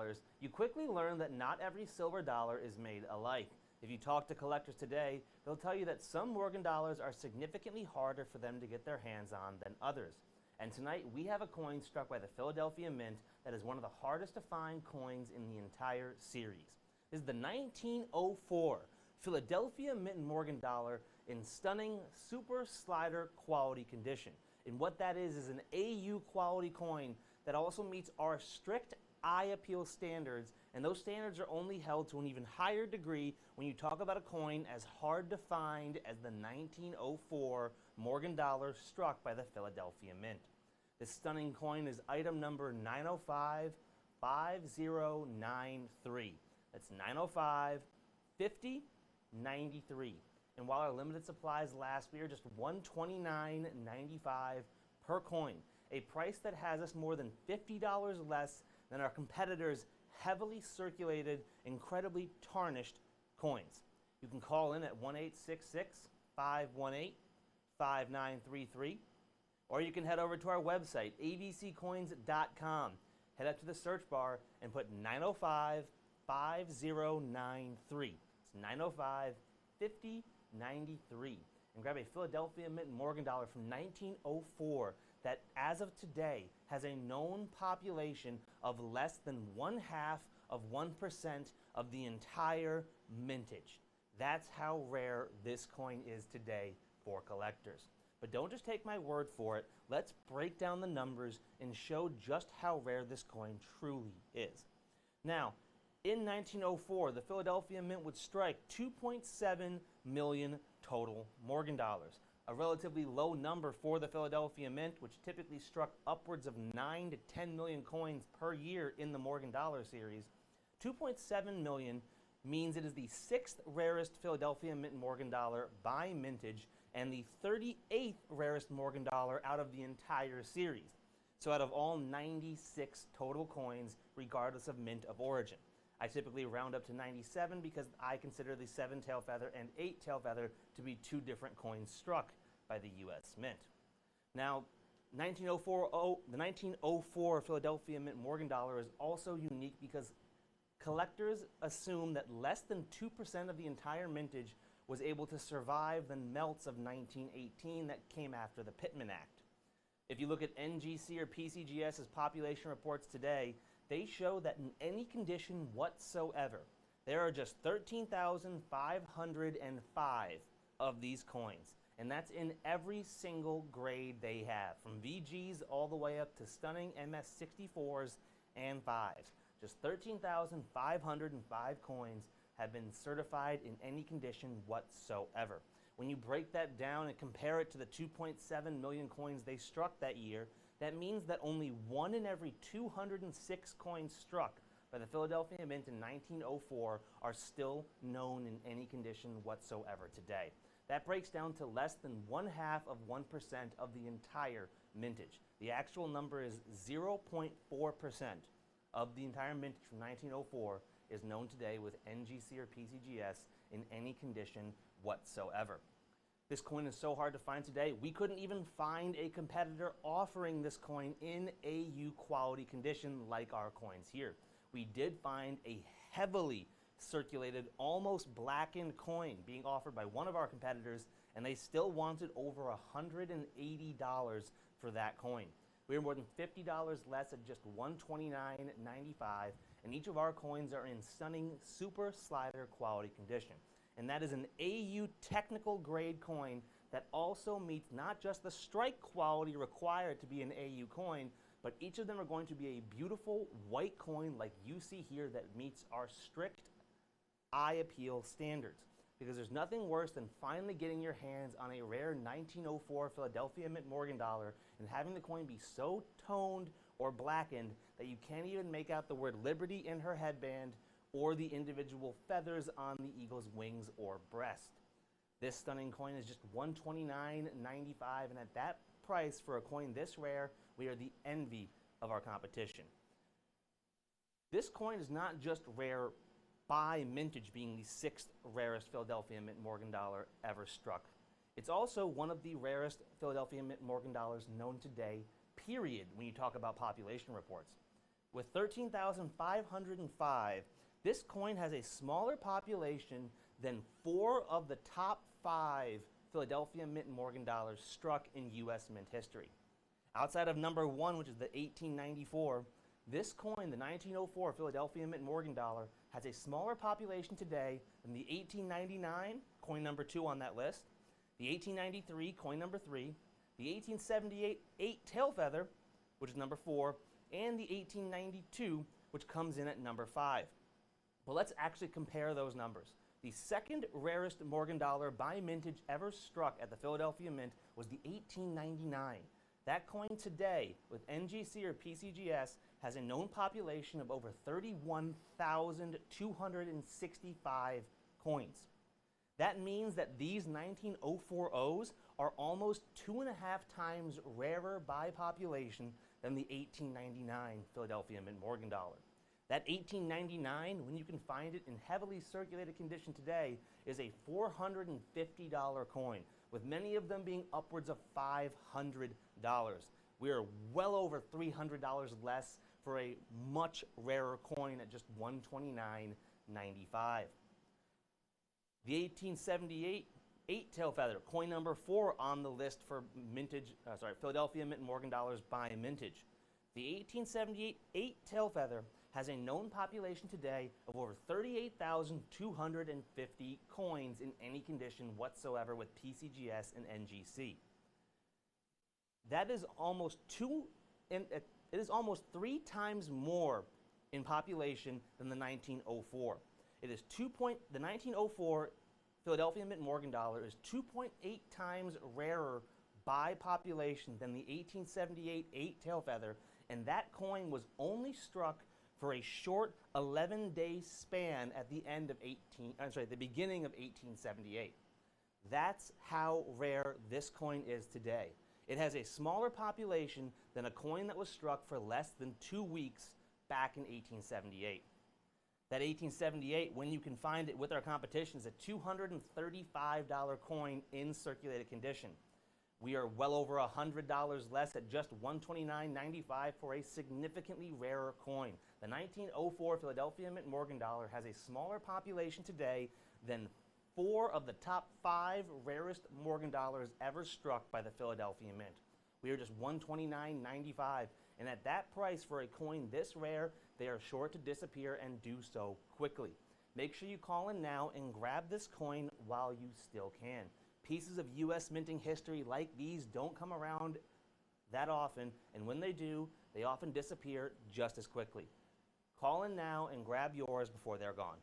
dollars, you quickly learn that not every silver dollar is made alike. If you talk to collectors today, they'll tell you that some Morgan dollars are significantly harder for them to get their hands on than others. And tonight we have a coin struck by the Philadelphia Mint that is one of the hardest to find coins in the entire series. This is the 1904 Philadelphia Mint Morgan dollar in stunning super slider quality condition. And what that is an AU quality coin that also meets our strict eye appeal standards, and those standards are only held to an even higher degree when you talk about a coin as hard to find as the 1904 Morgan dollar struck by the Philadelphia Mint. This stunning coin is item number 905-5093. That's 905-5093. And while our limited supplies last, we are just $129.95 per coin, a price that has us more than $50 less than our competitors' heavily circulated, incredibly tarnished coins. You can call in at 1-866-518-5933, or you can head over to our website, abccoins.com. Head up to the search bar and put 905-5093. It's 905-5093. And grab a Philadelphia Mint Morgan dollar from 1904 that, as of today, has a known population of less than 0.5% of the entire mintage. That's how rare this coin is today for collectors. But don't just take my word for it. Let's break down the numbers and show just how rare this coin truly is. Now, in 1904, the Philadelphia Mint would strike 2.7 million total Morgan dollars, a relatively low number for the Philadelphia Mint, which typically struck upwards of 9 to 10 million coins per year in the Morgan dollar series. 2.7 million means it is the 6th rarest Philadelphia Mint Morgan dollar by mintage and the 38th rarest Morgan dollar out of the entire series. So out of all 96 total coins, regardless of mint of origin. I typically round up to 97 because I consider the 7-tail feather and 8-tail feather to be two different coins struck by the U.S. Mint. Now, the 1904 Philadelphia Mint Morgan dollar is also unique because collectors assume that less than 2% of the entire mintage was able to survive the melts of 1918 that came after the Pittman Act. If you look at NGC or PCGS's population reports today, they show that in any condition whatsoever, there are just 13,505 of these coins. And that's in every single grade they have, from VGs all the way up to stunning MS64s and 5s. Just 13,505 coins have been certified in any condition whatsoever. When you break that down and compare it to the 2.7 million coins they struck that year, that means that only 1 in every 206 coins struck by the Philadelphia Mint in 1904 are still known in any condition whatsoever today. That breaks down to less than 0.5% of the entire mintage. The actual number is 0.4% of the entire mintage from 1904 is known today with NGC or PCGS in any condition whatsoever. This coin is so hard to find today, we couldn't even find a competitor offering this coin in AU quality condition like our coins here. We did find a heavily circulated, almost blackened coin being offered by one of our competitors, and they still wanted over $180 for that coin. We are more than $50 less at just $129.95, and each of our coins are in stunning super slider quality condition. And that is an AU technical grade coin that also meets not just the strike quality required to be an AU coin, but each of them are going to be a beautiful white coin like you see here that meets our strict eye appeal standards. Because there's nothing worse than finally getting your hands on a rare 1904 Philadelphia Mint Morgan dollar and having the coin be so toned or blackened that you can't even make out the word Liberty in her headband or the individual feathers on the eagle's wings or breast. This stunning coin is just $129.95, and at that price for a coin this rare, we are the envy of our competition. This coin is not just rare by mintage, being the 6th rarest Philadelphia Mint Morgan dollar ever struck. It's also one of the rarest Philadelphia Mint Morgan dollars known today, period, when you talk about population reports. With 13,505, this coin has a smaller population than 4 of the top 5 Philadelphia Mint Morgan dollars struck in U.S. mint history. Outside of number 1, which is the 1894, this coin, the 1904 Philadelphia Mint Morgan dollar, has a smaller population today than the 1899, coin number 2 on that list, the 1893, coin number 3, the 1878 8-tail feather, which is number 4, and the 1892, which comes in at number 5. Well, let's actually compare those numbers. The second rarest Morgan dollar by mintage ever struck at the Philadelphia Mint was the 1899. That coin today, with NGC or PCGS, has a known population of over 31,265 coins. That means that these 1904Os are almost 2.5 times rarer by population than the 1899 Philadelphia Mint Morgan dollar. That 1899, when you can find it in heavily circulated condition today, is a $450 coin, with many of them being upwards of $500. We are well over $300 less for a much rarer coin at just $129.95. The 1878 8-tail feather, coin number 4 on the list for Philadelphia Mint Morgan dollars by mintage. The 1878 8-tail feather has a known population today of over 38,250 coins in any condition whatsoever with PCGS and NGC. That is almost it is almost 3 times more in population than the 1904. It is the 1904 Philadelphia Mint Morgan dollar is 2.8 times rarer by population than the 1878 8-tail feather, and that coin was only struck for a short 11-day span at the beginning of 1878. That's how rare this coin is today. It has a smaller population than a coin that was struck for less than 2 weeks back in 1878. That 1878, when you can find it with our competition, is a $235 coin in circulated condition. We are well over $100 less at just $129.95 for a significantly rarer coin. The 1904 Philadelphia Mint Morgan dollar has a smaller population today than 4 of the top 5 rarest Morgan dollars ever struck by the Philadelphia Mint. We are just $129.95, and at that price for a coin this rare, they are sure to disappear and do so quickly. Make sure you call in now and grab this coin while you still can. Pieces of U.S. minting history like these don't come around that often, and when they do, they often disappear just as quickly. Call in now and grab yours before they're gone.